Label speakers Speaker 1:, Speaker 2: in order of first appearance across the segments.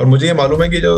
Speaker 1: मुझे ये मालूम है कि जो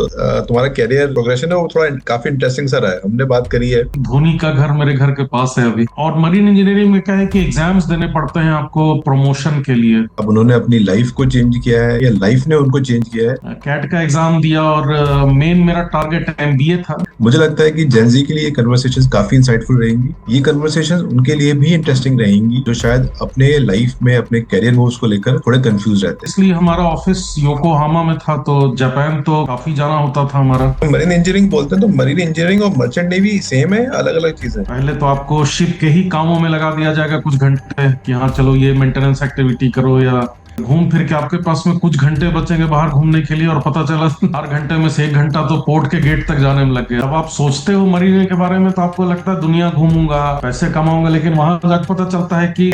Speaker 1: तुम्हारा कैरियर प्रोग्रेशन है वो थोड़ा काफी इंटरेस्टिंग सा रहा है। हमने बात करी है।
Speaker 2: धोनी का घर मेरे घर के पास है अभी। और मरीन इंजीनियरिंग में क्या है कि एग्जाम्स देने पड़ते हैं आपको प्रमोशन के लिए।
Speaker 1: अब उन्होंने अपनी लाइफ को चेंज किया है या लाइफ ने उनको चेंज किया है?
Speaker 2: कैट का एग्जाम दिया और मेन मेरा टारगेट एमबीए था।
Speaker 1: मुझे लगता है कि जेनजी के लिए ये कन्वर्सेशंस काफी इंसाइटफुल रहेंगी। ये कन्वर्सेशंस उनके लिए भी इंटरेस्टिंग रहेंगी जो शायद अपने लाइफ में अपने कैरियर मूव्स को लेकर थोड़े कंफ्यूज रहते हैं।
Speaker 2: इसलिए हमारा ऑफिस योकोहामा में था, तो जापान तो काफी जाना होता था हमारा।
Speaker 1: मरीन इंजीनियरिंग बोलते हैं तो मरीन इंजीनियरिंग और मर्चेंट नेवी सेम है, अलग अलग चीजें?
Speaker 2: पहले तो आपको शिप के ही कामों में लगा दिया जाएगा कुछ घंटे कि हाँ चलो ये मेंटेनेंस एक्टिविटी करो, या घूम फिर के आपके पास में कुछ घंटे बचेंगे बाहर घूमने के लिए, और पता चला 4 घंटे में से 1 घंटा तो पोर्ट के गेट तक जाने में लग गया। अब आप सोचते हो मरीने के बारे में तो आपको लगता है दुनिया घूमूंगा, पैसे कमाऊंगा, लेकिन वहां जाकर पता चलता है कि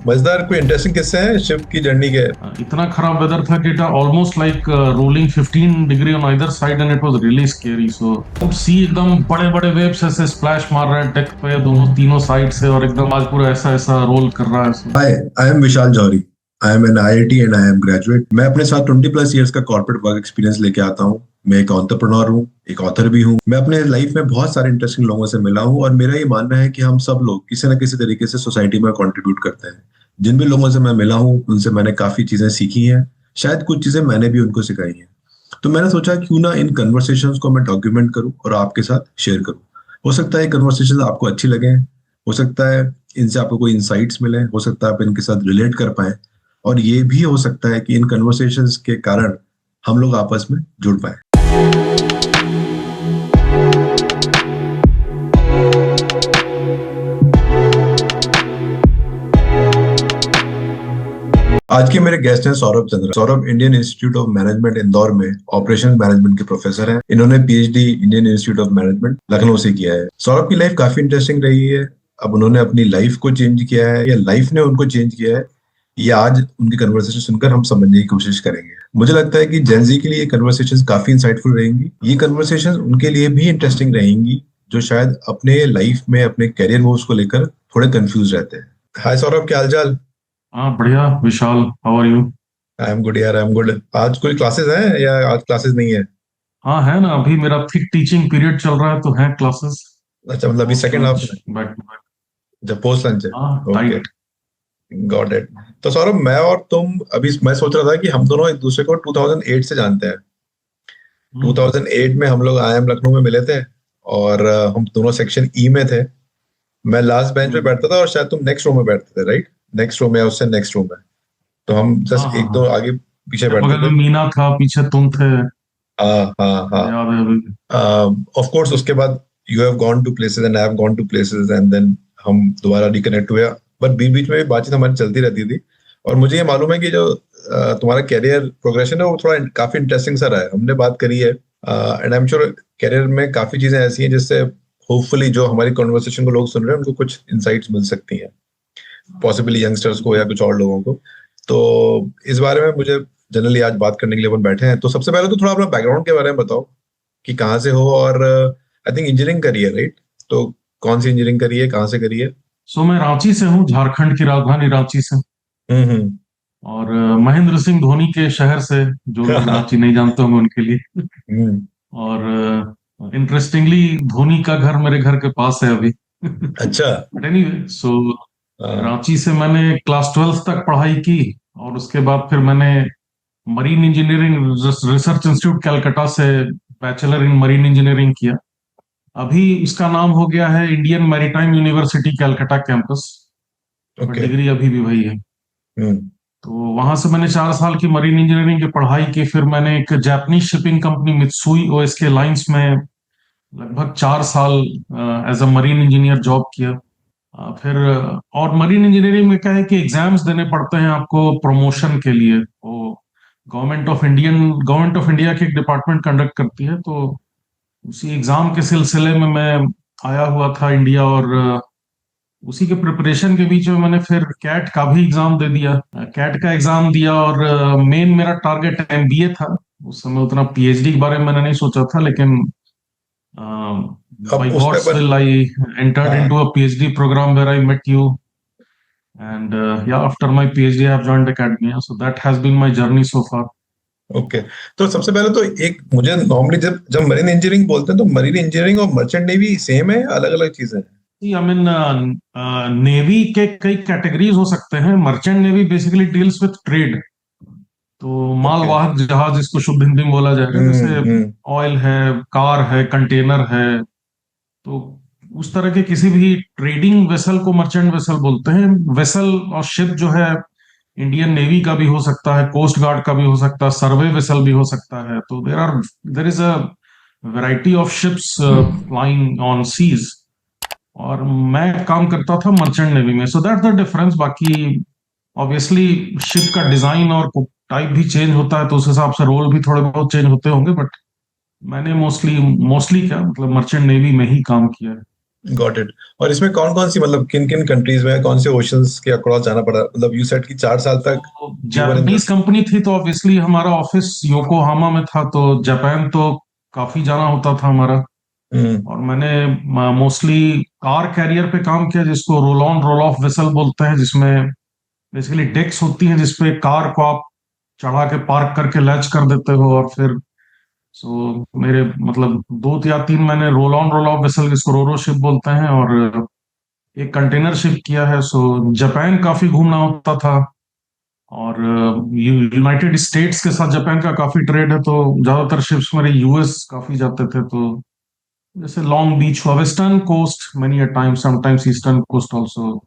Speaker 1: मजेदार कोई इंटरेस्टिंग किस्से हैं शिप की जर्नी के?
Speaker 2: इतना खराब वेदर था कि it almost like rolling 15 degree on either side and it was really scary. So अब सी एकदम बड़े बड़े वेव्स ऐसे स्प्लैश मार रहे हैं डेक पे दोनों तीनों साइड से, और एकदम आज पूरा ऐसा ऐसा रोल कर रहा है।
Speaker 1: Hi, I am Vishal Jauhari. I am an IIT and I am graduate. मैं अपने साथ 20+ ईयर्स का कॉर्पोरेट वर्क एक्सपीरियंस लेके आता हूँ। मैं एक एंटरप्रेन्योर हूँ, एक ऑथर भी हूँ। मैं अपने लाइफ में बहुत सारे इंटरेस्टिंग लोगों से मिला हूँ और मेरा ये मानना है कि हम सब लोग किसी न किसी तरीके से सोसाइटी में कंट्रीब्यूट करते हैं। जिन भी लोगों से मैं मिला हूँ उनसे मैंने काफी चीजें सीखी हैं, शायद कुछ चीजें मैंने भी उनको सिखाई हैं। तो मैंने सोचा क्यों ना इन कन्वर्सेशंस को मैं डॉक्यूमेंट करूँ और आपके साथ शेयर करूँ। हो सकता है कन्वर्सेशन आपको अच्छी लगे, हो सकता है इनसे आपको कोई इंसाइट्स मिले, हो सकता है आप इनके साथ रिलेट कर पाए, और ये भी हो सकता है कि इन कन्वर्सेशंस के कारण हम लोग आपस में जुड़ पाए। आज के मेरे गेस्ट हैं Saurabh Chandra. Saurabh Indian institute of management Indore में ऑपरेशन मैनेजमेंट के प्रोफेसर हैं। इन्होंने PhD Indian institute of management Lucknow से किया है। सौरभ की लाइफ काफी इंटरेस्टिंग रही है। अब उन्होंने अपनी लाइफ को चेंज किया है या लाइफ ने उनको चेंज किया है, ये आज उनकी कन्वर्सेशन सुनकर हम समझने की कोशिश करेंगे। मुझे लगता है कि जेनजी के लिए ये कन्वर्सेशन काफी इंसाइटफुल रहेंगी। ये कन्वर्सेशन उनके लिए भी इंटरेस्टिंग रहेंगी जो शायद अपने लाइफ में अपने कैरियर मूव्स को लेकर थोड़े कंफ्यूज रहते हैं। हाय सौरभ, क्या हालचाल?
Speaker 2: हाँ बढ़िया Vishal, how are you?
Speaker 1: I am good यार, आई एम गुड। आज कोई क्लासेस हैं या आज क्लासेस नहीं है?
Speaker 2: हाँ है ना, अभी मेरा थिक टीचिंग पीरियड चल रहा है तो है क्लासेस।
Speaker 1: अच्छा, मतलब अभी
Speaker 2: पोस्ट
Speaker 1: सेकंड हाफ
Speaker 2: लंच
Speaker 1: में?
Speaker 2: Back to back.
Speaker 1: जब पोस्ट लंच है?
Speaker 2: हाँ
Speaker 1: ओके,
Speaker 2: टाइट।
Speaker 1: Got it. तो सौरभ, मैं और तुम अभी मैं सोच रहा था कि हम दोनों एक दूसरे को 2008 से जानते हैं। 2008 में हम लोग आईएम लखनऊ में मिले थे और हम दोनों सेक्शन ई में थे। मैं लास्ट बेंच पे बैठता था और शायद तुम नेक्स्ट रो में बैठते थे, राइट? नेक्स्ट रो में या उससे नेक्स्ट रो में। तो हम
Speaker 2: हाँ
Speaker 1: जस्ट
Speaker 2: हाँ
Speaker 1: एक
Speaker 2: हाँ,
Speaker 1: दो आगे पीछे
Speaker 2: मेरे
Speaker 1: बैठते
Speaker 2: बगल में
Speaker 1: थे।
Speaker 2: मीना था, पीछे तुम थे।
Speaker 1: हाँ हाँ हाँ।
Speaker 2: याद है अभी।
Speaker 1: ऑफ कोर्स उसके बाद you have gone to places and I have gone to places and then हम दोबारा रिकनेक्ट हुए। बट बीच बीच में भी बातचीत हमारी चलती रहती थी। और मुझे ये मालूम है कि जो तुम्हारा कैरियर प्रोग्रेशन है वो थोड़ा काफी इंटरेस्टिंग सा रहा है। हमने बात करी है and I am sure career में काफी चीजें ऐसी हैं जिससे होपफुली जो हमारी कॉन्वर्सेशन को लोग सुन रहे हैं उनको कुछ इंसाइट्स मिल सकती हैं, पॉसिबली यंगस्टर्स को या कुछ और लोगों को। तो इस बारे में मुझे जनरली आज बात करने के लिए अपन बैठे हैं। तो सबसे पहले तो थोड़ा अपना बैकग्राउंड के बारे में बताओ कि कहाँ से हो, और आई थिंक इंजीनियरिंग करी है, राइट? तो कौन सी इंजीनियरिंग करी है, कहाँ से करी है?
Speaker 2: सो मैं रांची से हूँ, झारखंड की राजधानी रांची से।
Speaker 1: हम्म।
Speaker 2: और महेंद्र सिंह धोनी के शहर से, जो लोग रांची नहीं जानते होंगे उनके लिए।
Speaker 1: हम्म।
Speaker 2: और इंटरेस्टिंगली धोनी का घर मेरे घर के पास है अभी।
Speaker 1: अच्छा।
Speaker 2: बट एनीवे, सो
Speaker 1: हाँ।
Speaker 2: रांची से मैंने क्लास 12 तक पढ़ाई की, और उसके बाद फिर मैंने marine engineering research institute Calcutta से बैचलर इन मरीन इंजीनियरिंग किया। अभी इसका नाम हो गया है Indian maritime university Calcutta campus, but
Speaker 1: okay.
Speaker 2: Degree अभी भी वही है।
Speaker 1: हम्म।
Speaker 2: तो वहां से मैंने 4 साल की मरीन इंजीनियरिंग की पढ़ाई की। फिर मैंने एक Japanese shipping company Mitsui OSK Lines में लगभग 4 साल as a marine engineer job किया। फिर और मरीन इंजीनियरिंग में क्या है कि एग्जाम्स देने पड़ते हैं आपको प्रमोशन के लिए। वो गवर्नमेंट ऑफ इंडिया की एक डिपार्टमेंट कंडक्ट करती है, तो उसी एग्जाम के सिलसिले में मैं आया हुआ था इंडिया। और उसी के प्रिपरेशन के बीच में मैंने फिर कैट का भी एग्जाम दे दिया। कैट का एग्जाम दिया और मेन मेरा टारगेट एमबीए था। उस समय उतना पीएचडी के बारे में मैंने नहीं सोचा था, लेकिन
Speaker 1: अब
Speaker 2: by
Speaker 1: उस पे
Speaker 2: God's
Speaker 1: पर।
Speaker 2: will I entered
Speaker 1: हाँ।
Speaker 2: into a PhD program where I met you. And yeah, after my PhD, I have joined academia. So that has been my journey so far.
Speaker 1: Okay. तो सबसे पहले तो एक मुझे नॉर्मली जब जब मरीन इंजीनियरिंग बोलते हैं तो मरीन इंजीनियरिंग और मर्चेंट नेवी सेम है, अलग अलग चीजें हैं?
Speaker 2: आई मीन नेवी के कई कैटेगरीज हो सकते हैं। Merchant navy basically deals with trade, तो
Speaker 1: ओके।
Speaker 2: मालवाहक जहाज जिसको शुद्ध हिंदी में बोला जाएगा, जैसे
Speaker 1: हम्म।
Speaker 2: ऑयल है, कार है, कंटेनर है। तो उस तरह के किसी भी ट्रेडिंग वेसल को मर्चेंट वेसल बोलते हैं। वेसल और शिप जो है इंडियन नेवी का भी हो सकता है, कोस्ट गार्ड का भी हो सकता है, सर्वे वेसल भी हो सकता है। तो there is a variety of ships flying on seas. और मैं काम करता था मर्चेंट नेवी में, सो दैट द डिफरेंस। बाकी ऑब्वियसली शिप का डिजाइन और टाइप भी चेंज होता है, तो उस हिसाब से रोल भी थोड़े बहुत चेंज होते होंगे। बट मैंने मोस्टली मोस्टली क्या मतलब मर्चेंट नेवी में ही काम किया है।
Speaker 1: Got it. और इसमें कौन कौन सी, मतलब किन किन कंट्रीज में, कौन से ओशंस के अक्रॉस जाना पड़ा? मतलब यू सेड कि 4 साल तक
Speaker 2: तो
Speaker 1: you were in
Speaker 2: Japanese
Speaker 1: this.
Speaker 2: Company थी, तो ऑब्वियसली हमारा ऑफिस योकोहामा में था, तो जापान तो काफी जाना होता था हमारा।
Speaker 1: हम्म।
Speaker 2: और मैंने मोस्टली कार कैरियर पे काम किया, जिसको roll on roll of vessel बोलते हैं, जिसमें बेसिकली डेक्स होती हैं जिसपे कार को आप चढ़ा के पार्क करके लैच कर देते हो। और फिर मेरे मतलब दो या तीन मैंने roll on roll of vessel, जिसको रोरो शिप बोलते हैं, और एक कंटेनर शिप किया है। जापान काफी घूमना होता था। और यूनाइटेड स्टेट्स के साथ जापान का काफी ट्रेड है, तो ज्यादातर शिप्स मेरे यूएस काफी जाते थे। तो जैसे लॉन्ग बीच हुआ, western coast many a time, sometimes eastern coast also.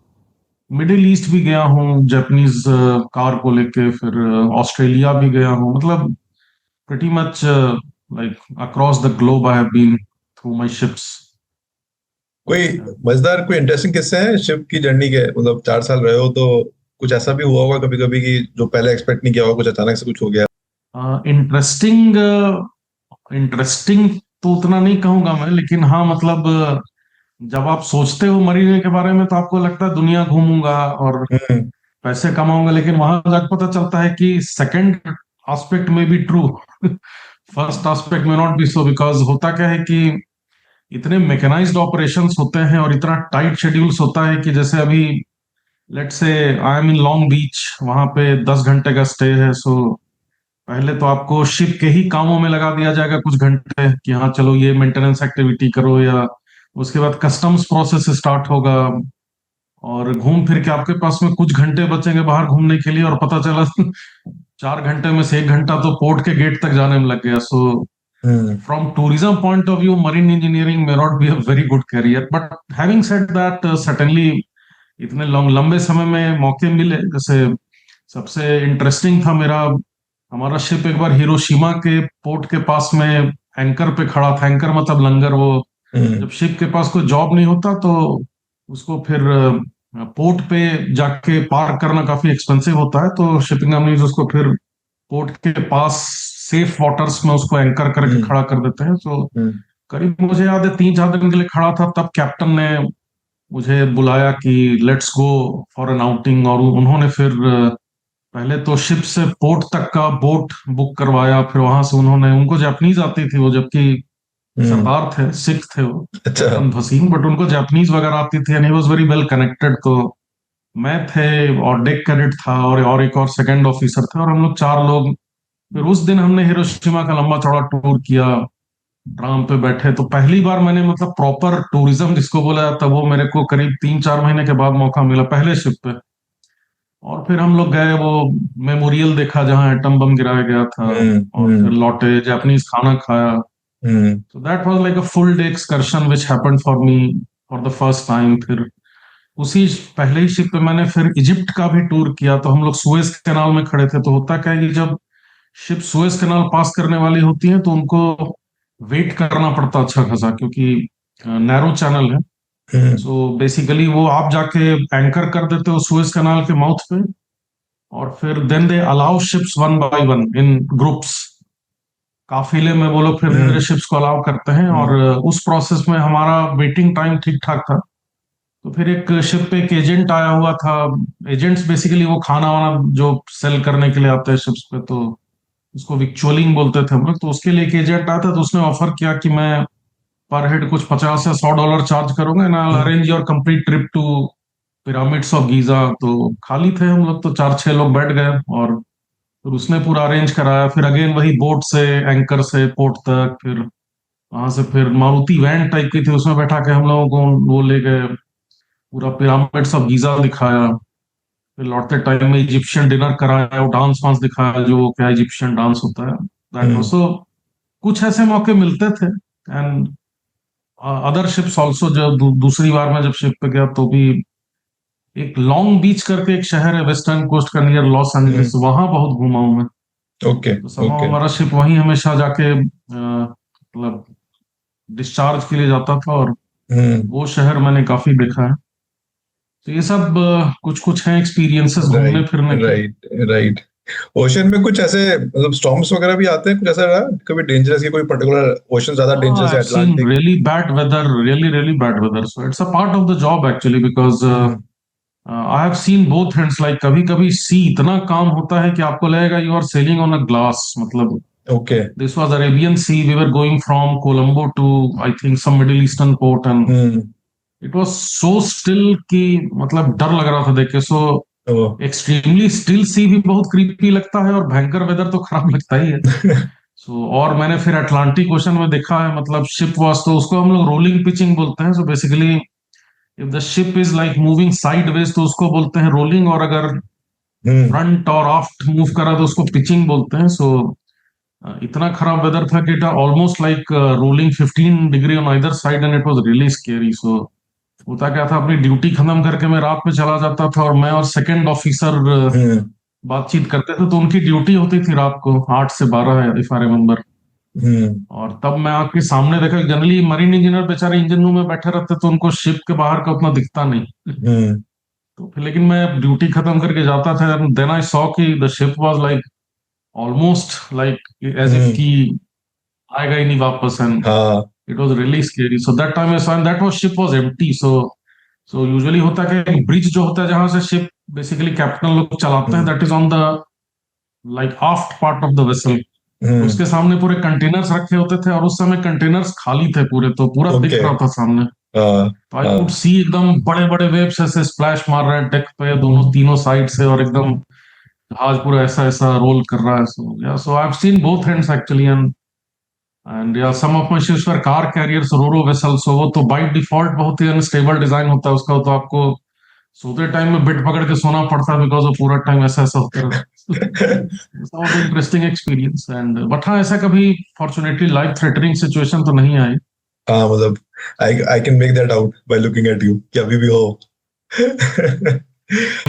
Speaker 2: Middle East भी गया हूँ जापानीज कार को लेके। फिर ऑस्ट्रेलिया भी गया हूँ। मतलब pretty much like across the globe I have been through my ships.
Speaker 1: कोई मजेदार, कोई इंटरेस्टिंग किस्से हैं शिप की जर्नी के? मतलब 4 साल रहे हो तो कुछ ऐसा भी हुआ होगा कभी कभी कि जो पहले एक्सपेक्ट नहीं किया होगा, कुछ अचानक से कुछ हो गया?
Speaker 2: इंटरेस्टिंग इंटरेस्टिंग तो उतना नहीं कहूंगा मैं, लेकिन हाँ मतलब जब आप सोचते हो मरीने के बारे में, तो आपको लगता है दुनिया घूमूंगा और
Speaker 1: हम्म।
Speaker 2: पैसे कमाऊंगा। लेकिन वहां जाकर पता चलता है कि सेकंड एस्पेक्ट में भी ट्रू, फर्स्ट एस्पेक्ट में नॉट बी सो। बिकॉज होता क्या है कि इतने मैकेनाइज्ड ऑपरेशंस होते हैं और इतना टाइट शेड्यूल्स होता है कि जैसे अभी let's say I am in Long Beach, वहां पे 10 घंटे का स्टे है। पहले तो आपको शिप के ही कामों में लगा दिया जाएगा कुछ घंटे, कि हाँ चलो ये मेंटेनेंस एक्टिविटी करो, या उसके बाद कस्टम्स प्रोसेस स्टार्ट होगा। और घूम फिर के आपके पास में कुछ घंटे बचेंगे बाहर घूमने के लिए, और पता चला 4 घंटे में से 1 घंटा तो पोर्ट के गेट तक जाने में लग गया।
Speaker 1: हम्म।
Speaker 2: from tourism point of view, marine engineering may not be a very good career, but having said that, certainly इतने लंबे समय में मौके मिले। जैसे सबसे इंटरेस्टिंग था मेरा, हमारा शिप एक बार हिरोशिमा के पोर्ट के पास में एंकर पे खड़ा था। एंकर मतलब लंगर। वो
Speaker 1: हम्म।
Speaker 2: जब शिप के पास कोई जॉब नहीं होता, तो उसको फिर पोर्ट पे जाके पार्क करना काफी एक्सपेंसिव होता है, तो शिपिंग कंपनीज उसको फिर पोर्ट के पास सेफ वाटर्स में उसको एंकर करके
Speaker 1: हम्म।
Speaker 2: खड़ा कर देते हैं।
Speaker 1: हम्म।
Speaker 2: करीब मुझे याद है 3-4 दिन के लिए खड़ा था, तब कैप्टन ने मुझे बुलाया कि let's go for an outing. और उन्होंने फिर पहले तो शिप से पोर्ट तक का बोट बुक करवाया। फिर वहां से उन्होंने, उनको जापानीज आती थी वो, जबकि
Speaker 1: हम्म।
Speaker 2: सरदार थे, सिख थे वो,
Speaker 1: अच्छा।
Speaker 2: कैप्टन भसीन, बट उनको जापानीज वगैरह आती थी and he was very well connected. तो मैं थे, और डेक कैडेट था, और एक और सेकंड ऑफिसर थे, और हम लोग 4 लोग। फिर उस दिन हमने हिरोशिमा का लंबा चौड़ा टूर किया। ट्राम पे बैठे, तो पहली बार मैंने मतलब प्रॉपर टूरिज्म जिसको बोला जाता है, वो मेरे को करीब 3-4 महीने के बाद मौका मिला पहले शिप पे। और फिर हम लोग गए, वो मेमोरियल देखा जहाँ एटम बम गिराया गया था।
Speaker 1: हम्म।
Speaker 2: और फिर
Speaker 1: हम्म।
Speaker 2: लौटे, जापानीज खाना खाया।
Speaker 1: हम्म।
Speaker 2: So that was like a full day excursion which happened for me for the first time। फिर उसी पहले ही शिप पे मैंने फिर इजिप्ट का भी टूर किया। तो हम लोग सुएज कैनाल में खड़े थे। तो होता क्या है कि जब शिप सुएज कैनाल पास करने वाली होती है, तो उनको वेट करना पड़ता अच्छा खासा, क्योंकि नैरो चैनल है।
Speaker 1: हम्म।
Speaker 2: बेसिकली वो आप जाके एंकर कर देते हो सुएज कैनाल के माउथ पे, और फिर then they allow ships one by one in groups, काफिले में वो लोग फिर धीरे धीरे
Speaker 1: हम्म।
Speaker 2: शिप्स को अलाउ करते हैं। और
Speaker 1: हम्म।
Speaker 2: उस प्रोसेस में हमारा वेटिंग टाइम ठीक ठाक था। तो फिर एक शिप पे एक एजेंट आया हुआ था। एजेंट्स बेसिकली वो खाना वाना जो सेल करने के लिए आते हैं शिप्स पे, तो उसको विक्चुअलिंग बोलते थे हम लोग। तो उसके लिए एक एजेंट आया था, तो उसने ऑफर किया कि मैं पर हेड कुछ 50 या $100 चार्ज करूंगा, and I
Speaker 1: hmm.
Speaker 2: Arrange your complete trip to pyramids of Giza. तो खाली थे हम लोग, तो 4-6 लोग बैठ गए। और फिर उसने पूरा अरेंज कराया, फिर अगेन वही बोट से, एंकर से पोर्ट तक, फिर वहां से फिर मारुति वैन टाइप की थी, उसमें बैठा के हम लोगों को वो ले गए, पूरा पिरामिड्स ऑफ गीजा दिखाया। फिर लौटते टाइम में इजिप्शियन डिनर कराया, वो डांस वांस दिखाया, जो क्या इजिप्शियन डांस होता है, दैट
Speaker 1: हम्म
Speaker 2: ऑल्सो। कुछ ऐसे मौके मिलते थे। एंड अदर शिप्स ऑल्सो, जब दूसरी बार मैं जब शिप पे गया तो भी एक लॉन्ग बीच करके एक शहर है वेस्टर्न कोस्ट का, नियर लॉस एंजलिस,
Speaker 1: हम्म
Speaker 2: वहां बहुत घूमा हूं मैं।
Speaker 1: ओके
Speaker 2: तो समा
Speaker 1: ओके
Speaker 2: हमारा शिप वहीं हमेशा जाके मतलब डिस्चार्ज के लिए जाता था, और
Speaker 1: हम्म
Speaker 2: वो शहर मैंने काफी देखा है। तो ये सब कुछ कुछ हैं एक्सपीरियंसेस घूमने
Speaker 1: राइट
Speaker 2: फिरने के।
Speaker 1: Right right. ओशन में कुछ ऐसे मतलब स्टॉर्म्स वगैरह भी आते हैं, कुछ ऐसा रहा कभी डेंजरस, की कोई पर्टिकुलर ओशन ज्यादा
Speaker 2: Oh,
Speaker 1: डेंजरस है
Speaker 2: I've seen
Speaker 1: Atlantic?
Speaker 2: really bad weather, really, really bad weather. So it's a part of the job actually, because
Speaker 1: hmm
Speaker 2: I have seen both ends. Like कभी कभी सी इतना काम होता है कि आपको लगेगा you are sailing on a glass. मतलब
Speaker 1: okay
Speaker 2: this was Arabian Sea. We were going from Colombo to I think some Middle Eastern port, and
Speaker 1: hmm
Speaker 2: it was so still कि मतलब डर लग रहा था देख के। So
Speaker 1: ओ
Speaker 2: एक्सट्रीमली स्टिल सी भी बहुत क्रीपी लगता है, और भयंकर वेदर तो खराब लगता ही है। सो और मैंने फिर अटलांटिक ओशन में देखा है, मतलब शिप वॉज, तो उसको हम लोग रोलिंग पिचिंग बोलते हैं। So basically if the ship is like moving sideways तो उसको बोलते हैं रोलिंग, और अगर
Speaker 1: हम्म
Speaker 2: फ्रंट और आफ्ट मूव करा तो उसको पिचिंग बोलते हैं। सो इतना खराब वेदर था कि it almost like rolling 15 degree on either side, and it was really scary. So होता क्या था, अपनी ड्यूटी खत्म करके मैं रात में चला जाता था, और मैं और सेकंड ऑफिसर
Speaker 1: हम्म
Speaker 2: बातचीत करते थे। तो उनकी ड्यूटी होती थी रात को 8 से 12, इफ आई रिमेम्बर।
Speaker 1: हम्म
Speaker 2: और तब मैं आपके सामने देखा, जनरली मरीन इंजीनियर बेचारे इंजन रूम में बैठे रहते, तो उनको शिप के बाहर का उतना दिखता नहीं।
Speaker 1: हम्म
Speaker 2: तो फिर लेकिन मैं ड्यूटी खत्म करके जाता था, देन आई सॉ कि the ship was like almost like as if
Speaker 1: hmm
Speaker 2: की आएगा ही नहीं वापस, एंड
Speaker 1: हाँ
Speaker 2: it was really scary. So that time I saw, and that was ship was empty. So usually होता है कि ब्रिज जो होता है जहां से शिप बेसिकली कैप्टन लोग चलाते हैं,
Speaker 1: hmm
Speaker 2: that is on the like aft part of the vessel.
Speaker 1: Hmm
Speaker 2: उसके सामने पूरे कंटेनर्स रखे होते थे, और उस समय कंटेनर्स खाली थे पूरे, तो पूरा दिख
Speaker 1: ओके
Speaker 2: रहा था सामने।
Speaker 1: हाँ
Speaker 2: तो आई कुड
Speaker 1: हाँ
Speaker 2: सी एकदम बड़े बड़े वेव्स ऐसे स्प्लैश मार रहे हैं डेक पे, दोनों तीनों साइड से, और एकदम जहाज पूरा ऐसा ऐसा रोल कर रहा है। So I have seen both ends actually, and या some of my ships were car carriers, roro vessel. So वो तो बाय डिफॉल्ट बहुत ही अनस्टेबल डिजाइन होता है उसका, तो आपको सोते टाइम में बिट पकड़ के सोना पड़ता है, बिकॉज वो पूरा टाइम ऐसा ऐसा होता रहता है। बहुत इंटरेस्टिंग एक्सपीरियंस, एंड बट हाँ, ऐसा कभी फॉर्चुनेटली लाइफ थ्रेटनिंग सिचुएशन तो नहीं आई।
Speaker 1: हाँ मतलब I I can make that out by looking at you कि अभी भी हो।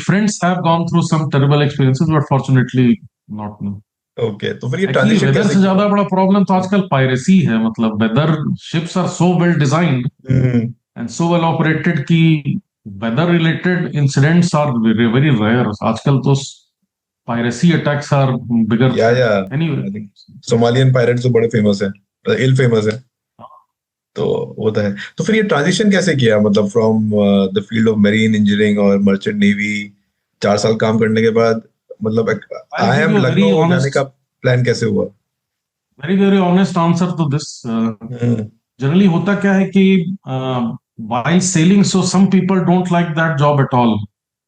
Speaker 2: Friends have gone through some terrible experiences, but fortunately not me.
Speaker 1: Okay तो फिर ये
Speaker 2: एक्चुअली
Speaker 1: ट्रांजिशन
Speaker 2: वेदर
Speaker 1: कैसे
Speaker 2: से
Speaker 1: किया?
Speaker 2: ज्यादा बड़ा प्रॉब्लम तो आजकल पायरेसी है। मतलब weather ships are so well designed
Speaker 1: hmm
Speaker 2: and so well operated कि weather related incidents are very rare आजकल। तो पायरेसी अटैक्स आर बिगर
Speaker 1: या
Speaker 2: threat anyway.
Speaker 1: I think Somalian pirates तो बड़े फेमस है, इल फेमस है। तो वो तो है। तो फिर ये ट्रांजिशन कैसे किया, मतलब from the field of marine engineering और मर्चेंट नेवी, 4 साल काम करने के बाद मतलब
Speaker 2: I
Speaker 1: I
Speaker 2: give
Speaker 1: M
Speaker 2: U A
Speaker 1: Lucknow जाने का प्लान कैसे हुआ?
Speaker 2: Very honest answer to this.
Speaker 1: Hmm
Speaker 2: generally होता क्या है कि while sailing, so some people don't like that job at all.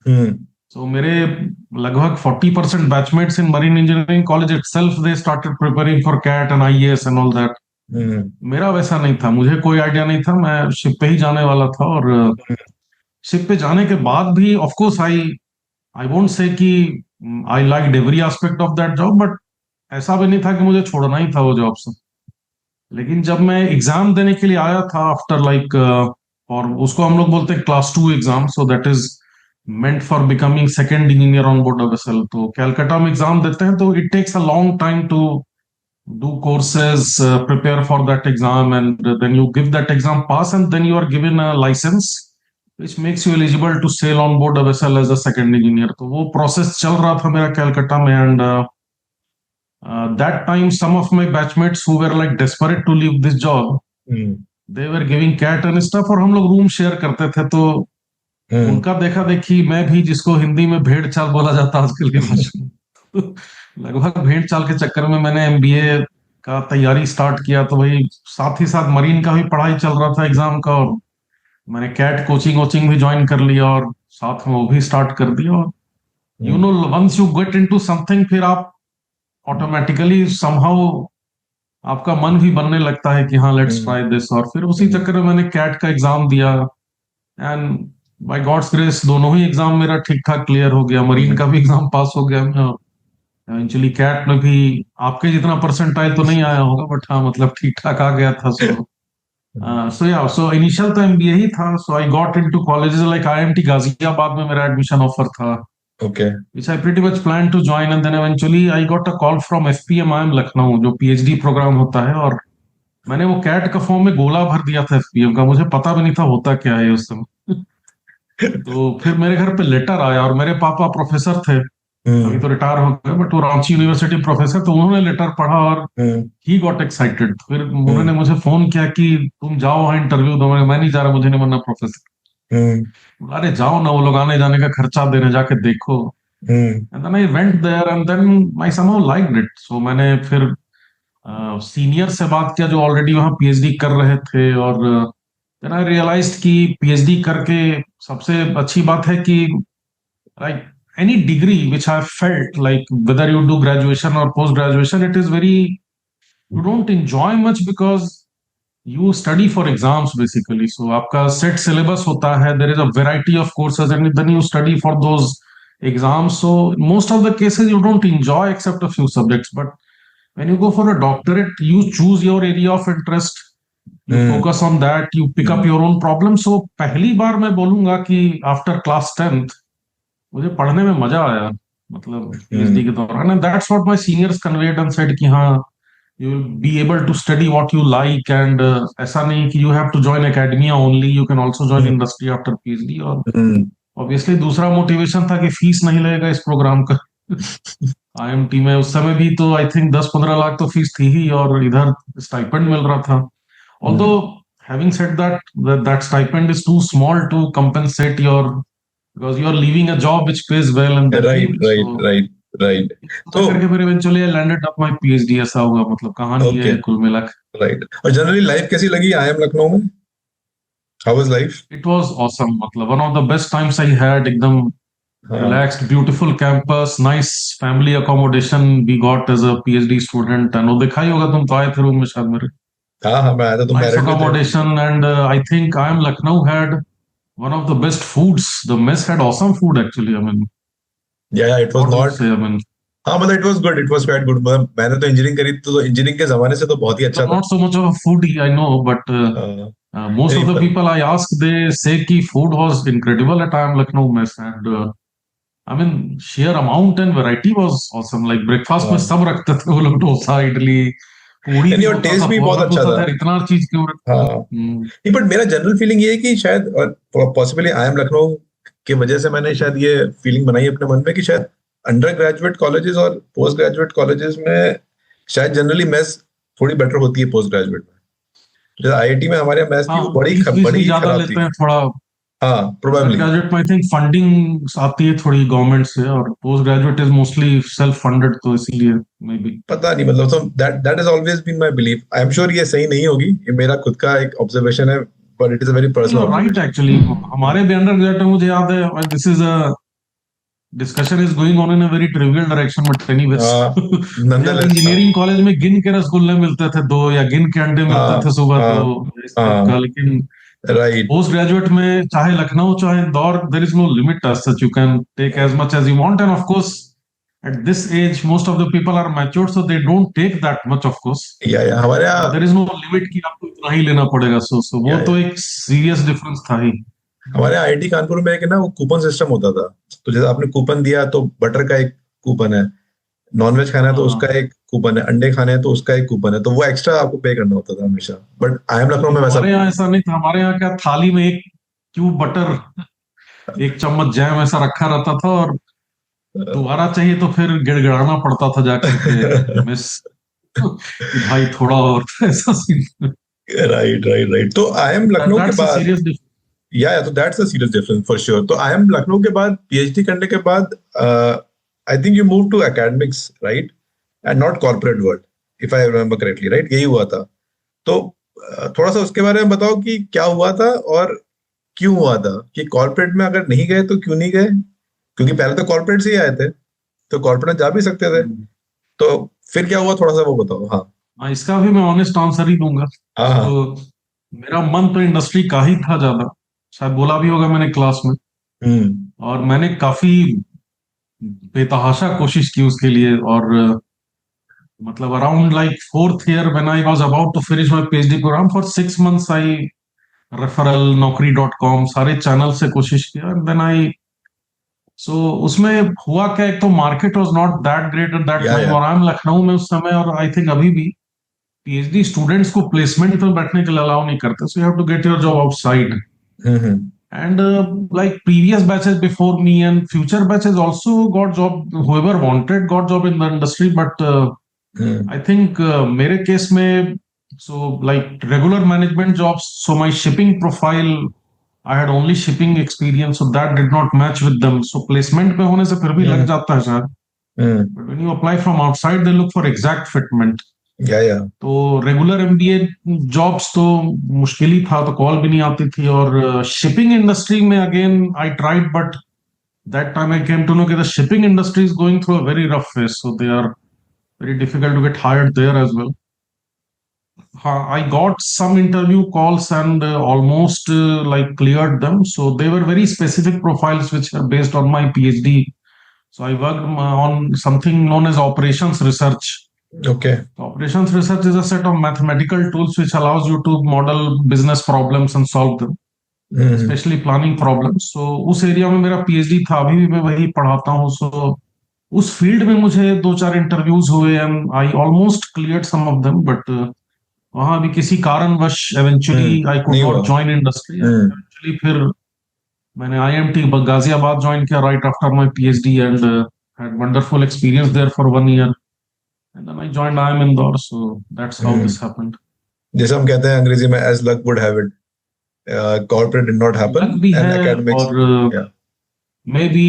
Speaker 1: Hmm
Speaker 2: So मेरे लगभग 40% batchmates in marine engineering college itself they started preparing for CAT and IAS and all that.
Speaker 1: हम्म
Speaker 2: मेरा वैसा नहीं था, मुझे कोई आइडिया नहीं था, मैं शिप पे ही जाने वाला था। और शिप पे जाने के बाद भी of course I I won't say कि I like every aspect of that job, but ऐसा भी नहीं था कि मुझे छोड़ना ही था वो जॉब से। लेकिन जब मैं एग्जाम देने के लिए आया था आफ्टर लाइक, और उसको हम लोग बोलते हैं class 2 exam, so that is meant for becoming second engineer on board a vessel. तो कैलकाटा में एग्जाम देते हैं, तो it takes a long time to do courses, prepare for that exam, and then you give that exam pass, and then you are given a license which makes you eligible to sail on board a vessel as a second engineer. तो वो process चल रहा था मेरा कैलकाटा में, and that time some of my batchmates who were like desperate to leave this job,
Speaker 1: hmm
Speaker 2: they were giving cat and stuff, और हम लोग रूम शेयर करते थे। तो
Speaker 1: हम्म
Speaker 2: उनका देखा देखी मैं भी, जिसको हिंदी में भेड़ चाल बोला जाता है आजकल की भाषा में, तो लगभग भेड़ चाल के चक्कर में मैंने एमबीए का तैयारी स्टार्ट किया। तो वही साथ ही साथ मरीन का भी पढ़ाई चल रहा था एग्जाम का, और मैंने कैट कोचिंग वोचिंग भी ज्वाइन कर लिया, और साथ में वो भी स्टार्ट कर दिया। और you
Speaker 1: hmm
Speaker 2: know once you get into something, फिर आप ऑटोमेटिकली समहाउ आपका मन भी बनने लगता है कि हाँ लेट्स
Speaker 1: हम्म,
Speaker 2: ट्राई दिस, और फिर उसी
Speaker 1: हम्म,
Speaker 2: चक्कर में मैंने कैट का एग्जाम दिया। एंड बाय गॉड्स ग्रेस दोनों ही एग्जाम मेरा ठीक ठाक क्लियर हो गया, मरीन
Speaker 1: हम्म,
Speaker 2: का भी एग्जाम पास हो गया मैं, इवेंचुअली कैट में भी आपके जितना परसेंटाइल तो नहीं आया होगा, बट हाँ मतलब ठीक ठाक आ गया था। सो इनिशियल टाइम भी यही था, so I got into colleges like IMT Ghaziabad में मेरा एडमिशन ऑफर था,
Speaker 1: okay,
Speaker 2: which I pretty much planned to join, and then eventually I got a call from FPM IIM Lucknow, जो पीएचडी प्रोग्राम होता है, और मैंने वो कैट का फॉर्म में गोला भर दिया था एफपीएम का, मुझे पता भी नहीं था होता क्या है उस समय। तो फिर मेरे घर पे लेटर आया, और मेरे पापा प्रोफेसर थे, अभी
Speaker 1: हम्म,
Speaker 2: तो रिटायर हो गए, बट वो रांची यूनिवर्सिटी प्रोफेसर, तो उन्होंने लेटर पढ़ा और
Speaker 1: हम्म,
Speaker 2: ही गॉट एक्साइटेड, फिर उन्होंने
Speaker 1: हम्म,
Speaker 2: मुझे फोन किया कि तुम जाओ वहाँ इंटरव्यू दो। मैं नहीं जा रहा, मुझे नहीं बनना प्रोफेसर।
Speaker 1: हम्म,
Speaker 2: अरे जाओ ना, वो लोग आने जाने का खर्चा दे रहे हैं, जाके देखो।
Speaker 1: Hmm,
Speaker 2: and then I went there and then I somehow liked it, so मैंने फिर सीनियर से बात किया जो ऑलरेडी वहाँ पीएचडी कर रहे थे, और देन आई रियलाइज्ड कि पीएचडी करके सबसे अच्छी बात है कि like any degree which I felt like whether you do graduation or post graduation, it is very, you don't enjoy much because you study for exams basically. So आपका set syllabus होता है, there is a variety of courses, and then you study for those exams. So most of the cases you don't enjoy except a few subjects. But when you go for a doctorate, you choose your area of interest, you
Speaker 1: hmm,
Speaker 2: focus on that, you pick up your own problem. So पहली बार मैं बोलूंगा कि after class 10th मुझे पढ़ने में मजा आया, मतलब पीएचडी
Speaker 1: हम्म,
Speaker 2: के दौरान, and that's what my seniors conveyed and said कि हाँ you will be able to study what you like, and ऐसा नहीं कि you have to join academia only, you can also join
Speaker 1: hmm,
Speaker 2: industry after PhD. और
Speaker 1: hmm,
Speaker 2: obviously दूसरा motivation था कि fees नहीं लगेगा इस प्रोग्राम का। आईएमटी में उस समय भी तो आई थिंक 10-15 लाख तो फीस थी ही, और इधर स्टाइपेंड मिल रहा था। Although having said that, that stipend is too small to compensate your, because you are leaving a job which pays well and then
Speaker 1: right,
Speaker 2: leaving.
Speaker 1: Right,
Speaker 2: So
Speaker 1: right, right. तो
Speaker 2: करके फिर eventually I landed up my PhD, ऐसा हुआ, मतलब कहानी
Speaker 1: okay,
Speaker 2: है कुल मिला के।
Speaker 1: राइट। और जनरली लाइफ कैसी लगी आईएम लखनऊ में? How was life?
Speaker 2: It was awesome, मतलब one of the best times I had, एकदम
Speaker 1: हाँ,
Speaker 2: relaxed, beautiful campus, nice family accommodation we got as a PhD student, and वो देखा ही होगा, तुम तो आए थे रूम में शायद मेरे।
Speaker 1: हाँ, हाँ, मैं आया था, तुम
Speaker 2: Nice
Speaker 1: मैरिड भी थे।
Speaker 2: accommodation, and I think I am Lucknow had one of the best foods. The mess had awesome food actually. I mean,
Speaker 1: या it was
Speaker 2: what do you
Speaker 1: not.
Speaker 2: say? I mean,
Speaker 1: हाँ, मतलब it was good, it was quite good. मतलब मैंने तो engineering करी, तो engineering के जमाने से तो बहुत ही अच्छा
Speaker 2: you're
Speaker 1: था।
Speaker 2: not so much of a foodie, I know, but
Speaker 1: हाँ,
Speaker 2: most
Speaker 1: नहीं
Speaker 2: of the
Speaker 1: पर,
Speaker 2: people I ask, they say कि food was incredible at IIM Lucknow mess, and I mean sheer amount and variety was awesome. Like breakfast में
Speaker 1: हाँ,
Speaker 2: सब रखते थे वो लोग, डोसा, इडली, पूड़ी भी
Speaker 1: नहीं, और
Speaker 2: होता
Speaker 1: टेस्ट
Speaker 2: था,
Speaker 1: भी
Speaker 2: तो
Speaker 1: बहुत
Speaker 2: मैं
Speaker 1: अच्छा
Speaker 2: पूछता
Speaker 1: था।
Speaker 2: था यार इतना चीज क्यों रखते हो?
Speaker 1: हाँ, नहीं, बट मेरा जनरल फीलिंग ये है कि शायद, और पॉसिबली आई एम लखनऊ की वजह से मैंने शायद ये फीलिंग बनाई अपने मन में कि शायद अंडर ग्रेजुएट कॉलेजेस और पोस्ट ग्रेजुएट कॉलेजेस में शायद जनरली मैथ्स थोड़ी बेटर होती है पोस्ट ग्रेजुएट में। जैसे आईआईटी में हमारे मैथ्स थी,
Speaker 2: हाँ,
Speaker 1: वो बड़ी
Speaker 2: फीस वीस भी
Speaker 1: बड़ी
Speaker 2: ज्यादा
Speaker 1: खराब
Speaker 2: लेते
Speaker 1: थी।
Speaker 2: हैं थोड़ा।
Speaker 1: हाँ,
Speaker 2: अंडर
Speaker 1: प्रोबेबली।
Speaker 2: ग्रेजुएट में आई थिंक फंडिंग आती है थोड़ी गवर्नमेंट से, और post graduate is mostly self funded, तो इसीलिए मे बी।
Speaker 1: पता नहीं, मतलब तो that that is always been my belief. I am sure ये सही नहीं होगी, ये मेरा खुद का एक ऑब्जर्वेशन है, but it is a very personal
Speaker 2: you right
Speaker 1: observation.
Speaker 2: Actually, हमारे भी अंडर ग्रेजुएट में मुझे याद है, this is a discussion is going on in a very trivial direction, but anyways जब
Speaker 1: नॉनदलेस। हाँ,
Speaker 2: इंजीनियरिंग कॉलेज में गिन के रसगुल्ले मिलते थे दो, या गिन के अंडे मिलते
Speaker 1: हाँ,
Speaker 2: थे सुबह, तो
Speaker 1: हाँ,
Speaker 2: इस टाइप का।
Speaker 1: हाँ,
Speaker 2: लेकिन
Speaker 1: राइट।
Speaker 2: पोस्ट ग्रेजुएट में चाहे लखनऊ चाहे Indore, there is no limit as such, you can take as much as you want, and of course at this age most of the people are matured, so they don't take that much, of course,
Speaker 1: या हमारे
Speaker 2: but
Speaker 1: यहाँ,
Speaker 2: there is no limit कि आपको इतना ही लेना पड़ेगा। सो वो
Speaker 1: या
Speaker 2: तो एक सीरियस डिफरेंस था ही।
Speaker 1: हमारे यहाँ आईआईटी कानपुर में एक ना वो कूपन सिस्टम होता था। तो जैसे आपने कूपन दिया तो बटर का एक कूपन है, नॉनवेज खाना है तो उसका
Speaker 2: हाँ,
Speaker 1: एक कूपन है, अंडे खाने हैं तो उसका एक कूपन है, तो वो एक्स्ट्रा आपको पे करना होता था हमेशा। बट आई एम लखनऊ में वैसा
Speaker 2: हमारे यहाँ ऐसा नहीं था, हमारे यहाँ क्या थाली में एक क्यूब बटर, एक चम्मच जैम ऐसा रखा रहता था, और दोबारा चाहिए तो फिर गिड़गिड़ाना पड़ता था जाकर के मिस कि भाई थोड़ा और, ऐसा सीन।
Speaker 1: Right, right, right. तो आई एम लखनऊ के
Speaker 2: दैट्स अ
Speaker 1: बाद,
Speaker 2: सीरियस।
Speaker 1: या तो that's a serious difference for sure. तो आई एम लखनऊ के बाद पीएचडी करने के बाद I think you move to academics, right, and not corporate world, if I remember correctly, right, यही हुआ था। तो थोड़ा सा उसके बारे में बताओ कि क्या हुआ था और क्यों हुआ था, कि कॉर्पोरेट में अगर नहीं गए तो क्यों नहीं गए? क्योंकि पहले तो कॉर्पोरेट से ही आए थे, तो कॉर्पोरेट में जा भी सकते थे। तो फिर क्या हुआ, थोड़ा सा वो बताओ। हाँ
Speaker 2: इसका भी मैं ऑनेस्ट आंसर ही दूंगा।
Speaker 1: हाँ हाँ।
Speaker 2: तो मेरा मन तो इंडस्ट्री का ही था ज्यादा, शायद बोला भी होगा मैंने क्लास में।
Speaker 1: हम्म
Speaker 2: और मैंने काफी बेतहाशा कोशिश की उसके लिए। और मतलब around like fourth year when I was about to finish my PhD program, for 6 months I referral, naukri.com, सारे चैनल से कोशिश किया। एंड देन आई, सो उसमें हुआ क्या, एक तो market was not that great at that time,
Speaker 1: या
Speaker 2: और आई एम लखनऊ में उस समय, और आई थिंक अभी भी पीएचडी स्टूडेंट्स को प्लेसमेंट में बैठने के लिए अलाउ नहीं करते, so you have to get your job outside.
Speaker 1: Hmm
Speaker 2: And like previous batches before me and future batches also got job, whoever wanted got job in the industry, but
Speaker 1: hmm
Speaker 2: I think मेरे case में, so like regular management jobs, so my shipping profile, I had only shipping experience, so that did not match with them. So placement पे होने से फिर भी लग जाता है शायद,
Speaker 1: हम्म
Speaker 2: but when you apply from outside they look for exact fitment.
Speaker 1: या
Speaker 2: तो रेगुलर एमबीए जॉब्स तो मुश्किल ही था, तो कॉल भी नहीं आती थी। और शिपिंग इंडस्ट्री में again I tried, but that time I came to know कि the shipping industry is going through a very rough phase, so they are very difficult to get hired there as well. हाँ, I got some interview calls and almost like cleared them, so they were very specific profiles which are based on my PhD. So I worked on something known as operations research.
Speaker 1: Okay
Speaker 2: Operations research is a set of mathematical tools which allows you to model business problems and solve them, especially planning problems. So उस area में मेरा PhD था, अभी भी मैं वही पढ़ाता हूँ। सो उस फील्ड में मुझे 2-4 इंटरव्यूज हुए and I almost cleared some of them, but वहां भी किसी कारणवश एवेंचुअली आई कुड
Speaker 1: नहीं
Speaker 2: नॉट
Speaker 1: हुआ।
Speaker 2: Join industry. एवेंचुअली फिर मैंने आईएमटी गाजियाबाद ज्वाइन किया right after my PhD, and had wonderful experience there for 1 year. And then I joined IIM Indore, so that's how this happened.
Speaker 1: जैसे हम कहते हैं अंग्रेजी में, as luck would have it, corporate did not happen
Speaker 2: luck भी
Speaker 1: and
Speaker 2: है,
Speaker 1: academics.
Speaker 2: और
Speaker 1: Yeah,
Speaker 2: maybe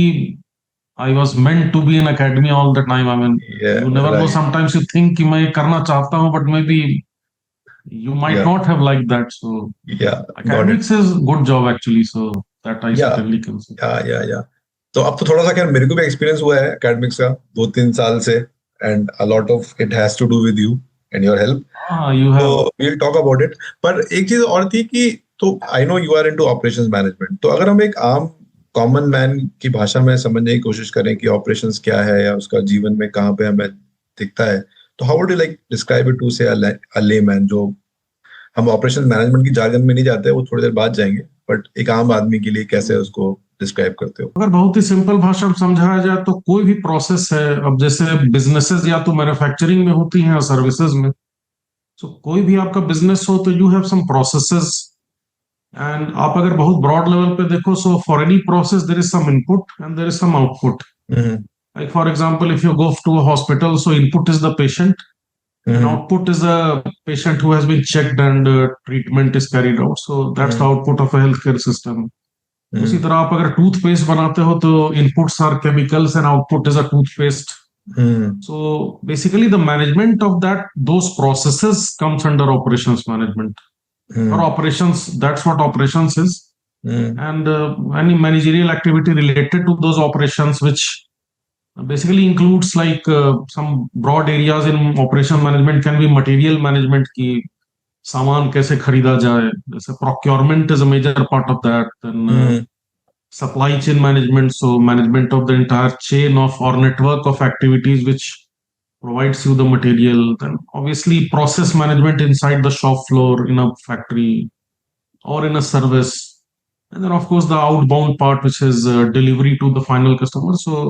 Speaker 2: I was meant to be in academia all the time. I mean,
Speaker 1: yeah,
Speaker 2: you never know.
Speaker 1: right.
Speaker 2: Sometimes you think कि मैं ये करना चाहता हूँ, but maybe you might
Speaker 1: Yeah,
Speaker 2: not have liked that. So
Speaker 1: yeah, got it.
Speaker 2: academics is good job actually. So that I
Speaker 1: Yeah,
Speaker 2: certainly can say.
Speaker 1: या तो अब तो थोड़ा सा, खैर मेरे को भी एक्सपीरियंस हुआ है एकेडमिक्स का 2-3 साल से, and a lot of it has to do with you and your help,
Speaker 2: You
Speaker 1: तो
Speaker 2: have.
Speaker 1: we'll talk about it. पर एक चीज और थी कि, तो I know you are into operations management, तो अगर हम एक आम कॉमन मैन की भाषा में समझने की कोशिश करें कि ऑपरेशंस क्या है या उसका जीवन में कहाँ पे हमें दिखता है, तो how would you like describe it to say a layman? जो हम ऑपरेशन मैनेजमेंट की जार्गन में नहीं जाते, वो थोड़ी देर बाद जाएंगे, बट एक आम आदमी के लिए कैसे उसको डिस्क्राइब करते हो?
Speaker 2: अगर बहुत ही सिंपल भाषा में समझाया जाए तो कोई भी प्रोसेस है, अब जैसे बिजनेसेस या तो मैन्युफैक्चरिंग में होती हैं या सर्विसेज में, सो कोई भी आपका बिजनेस हो तो you have some processes. And आप अगर बहुत ब्रॉड लेवल पे देखो, so for any process there is some input and there is some output. Like for example, if you go to a hospital, so input is the patient and output is a patient who has been checked and treatment is carried out. So that's the output of a healthcare system. उसी तरह आप अगर toothpaste बनाते हो तो inputs are chemicals and output is a toothpaste. So basically the management of those processes comes under operations management. Or operations, that's what operations is. And any managerial activity related to those operations, which basically includes like some broad areas in operation management can be material management, की सामान कैसे खरीदा जाए, जैसे procurement is a major part of that. Then supply chain management, so management of the entire chain of or network of activities which provides you the material. Then obviously process management inside the shop floor in a factory or in a service. And then of course the outbound part, which is delivery to the final customer. So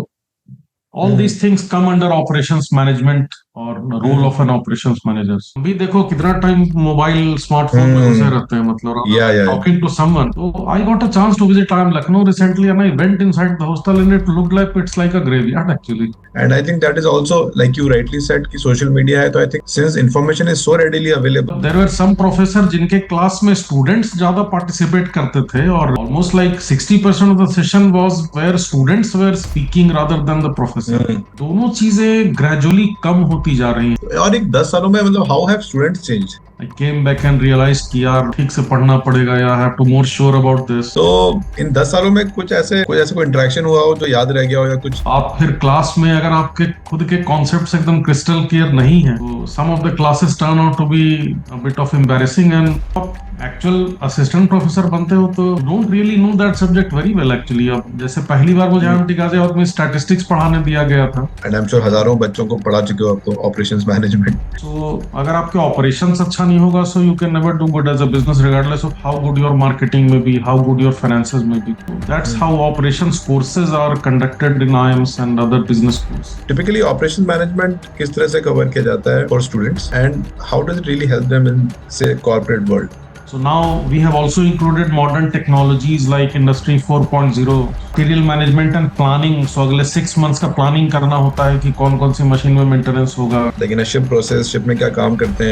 Speaker 2: all these things come under operations management or the role of an operations manager. अभी देखो कितना time mobile smartphone में घुसे रहते हैं, मतलब talking to someone. So I got a chance to visit IIM Lucknow recently, and I went inside the hostel, and it looked like it's like a graveyard actually. And
Speaker 1: I think that is also, like you rightly said, कि social media है, तो I think since information is so readily available,
Speaker 2: there were some professors जिनके class में students ज्यादा participate करते थे, और almost like 60% of the session was where students were speaking rather than the professor. दोनों चीजें gradually कम होती जा रही हैं।
Speaker 1: और एक 10 सालों में मतलब how have students changed?
Speaker 2: I came back and realized कि यार ठीक से पढ़ना पड़ेगा या I have to more sure about this.
Speaker 1: तो इन 10 सालों में कुछ ऐसे कोई इंटरेक्शन हुआ हो जो याद रह गया हो या कुछ?
Speaker 2: आप फिर क्लास में अगर आपके खुद के कॉन्सेप्ट्स एकदम क्रिस्टल क्लियर नहीं है तो some of the classes turn out to be a bit of embarrassing and आप एक्चुअल असिस्टेंट प्रोफेसर बनते हो तो don't really know that subject very well actually. अब जैसे पहली बार मुझे IIT गाजियाबाद में स्टैटिस्टिक्स पढ़ाने दिया गया था,
Speaker 1: एंड आई एम श्योर हजारों बच्चों को पढ़ा चुके हो आप तो ऑपरेशंस मैनेजमेंट।
Speaker 2: तो अगर आपके ऑपरेशंस अच्छा नहीं होगा so you can never do good as a business regardless of how good your marketing may be, how good your finances may be. That's how operations courses are conducted in IIMs and other business schools.
Speaker 1: Typically operation management किस तरह से cover किया जाता है for students and how does it really help them in से corporate world?
Speaker 2: So now we have also included modern technologies like Industry 4.0, material management and planning. So अगले 6 months का planning करना होता है कि कौन कौन सी मशीन में मेंटेनेंस होगा।
Speaker 1: लेकिन शिप प्रोसेस, शिप में क्या काम करते हैं,